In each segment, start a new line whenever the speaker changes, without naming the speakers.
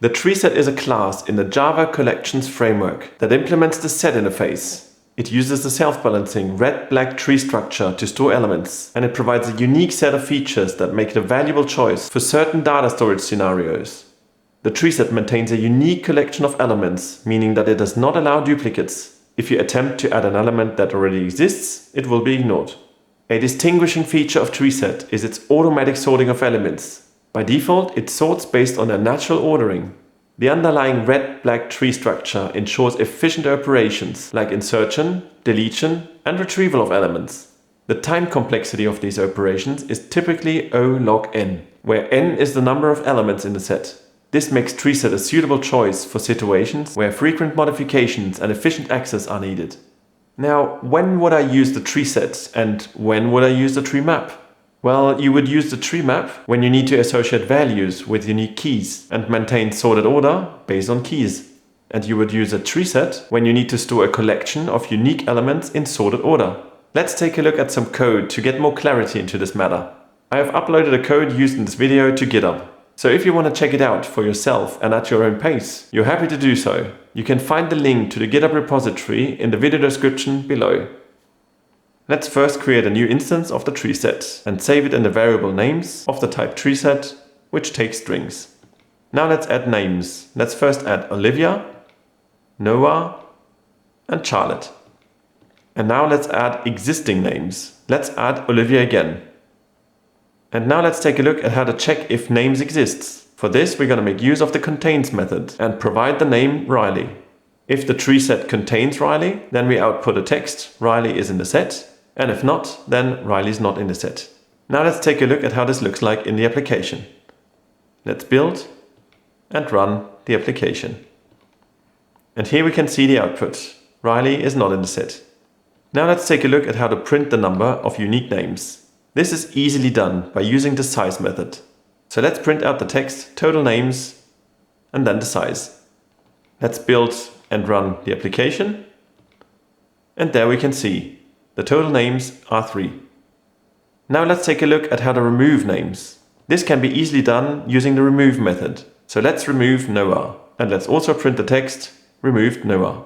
The TreeSet is a class in the Java Collections framework that implements the set interface. It uses the self-balancing red-black tree structure to store elements, and it provides a unique set of features that make it a valuable choice for certain data storage scenarios. The TreeSet maintains a unique collection of elements, meaning that it does not allow duplicates. If you attempt to add an element that already exists, it will be ignored. A distinguishing feature of TreeSet is its automatic sorting of elements. By default, it sorts based on their natural ordering. The underlying red-black tree structure ensures efficient operations like insertion, deletion, and retrieval of elements. The time complexity of these operations is typically O log n, where n is the number of elements in the set. This makes TreeSet a suitable choice for situations where frequent modifications and efficient access are needed. Now, when would I use the TreeSet and when would I use the tree map? Well, you would use the tree map when you need to associate values with unique keys and maintain sorted order based on keys. And you would use a TreeSet when you need to store a collection of unique elements in sorted order. Let's take a look at some code to get more clarity into this matter. I have uploaded a code used in this video to GitHub. So if you want to check it out for yourself and at your own pace, you're happy to do so. You can find the link to the GitHub repository in the video description below. Let's first create a new instance of the TreeSet and save it in the variable names of the type TreeSet, which takes strings. Now let's add names. Let's first add Olivia, Noah, and Charlotte. And now let's add existing names. Let's add Olivia again. And now let's take a look at how to check if names exist. For this, we're going to make use of the contains method and provide the name Riley. If the TreeSet contains Riley, then we output a text, Riley is in the set. And if not, then Riley is not in the set. Now let's take a look at how this looks like in the application. Let's build and run the application. And here we can see the output. Riley is not in the set. Now let's take a look at how to print the number of unique names. This is easily done by using the size method. So let's print out the text, total names, and then the size. Let's build and run the application. And there we can see the total names are 3. Now let's take a look at how to remove names. This can be easily done using the remove method. So let's remove Noah. And let's also print the text, removed Noah.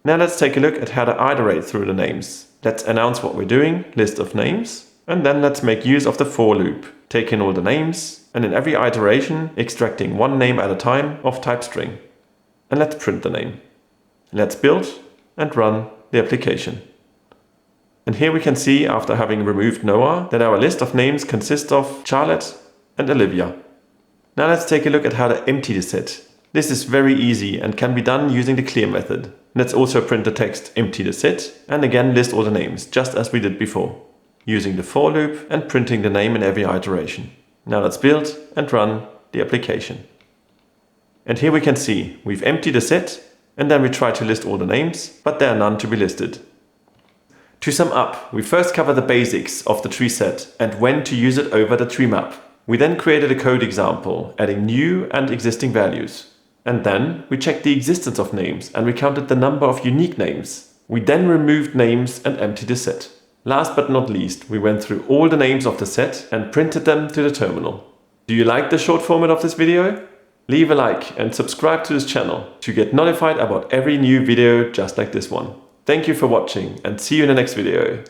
Now let's take a look at how to iterate through the names. Let's announce what we're doing, list of names. And then let's make use of the for loop, take in all the names, and in every iteration extracting one name at a time of type string. And let's print the name. Let's build and run the application. And here we can see, after having removed Noah, that our list of names consists of Charlotte and Olivia. Now let's take a look at how to empty the set. This is very easy and can be done using the clear method. Let's also print the text empty the set and again list all the names, just as we did before, using the for loop and printing the name in every iteration. Now let's build and run the application. And here we can see we've emptied the set and then we try to list all the names, but there are none to be listed. To sum up, we first covered the basics of the TreeSet and when to use it over the tree map. We then created a code example, adding new and existing values. And then we checked the existence of names and we counted the number of unique names. We then removed names and emptied the set. Last but not least, we went through all the names of the set and printed them to the terminal. Do you like the short format of this video? Leave a like and subscribe to this channel to get notified about every new video just like this one. Thank you for watching and see you in the next video.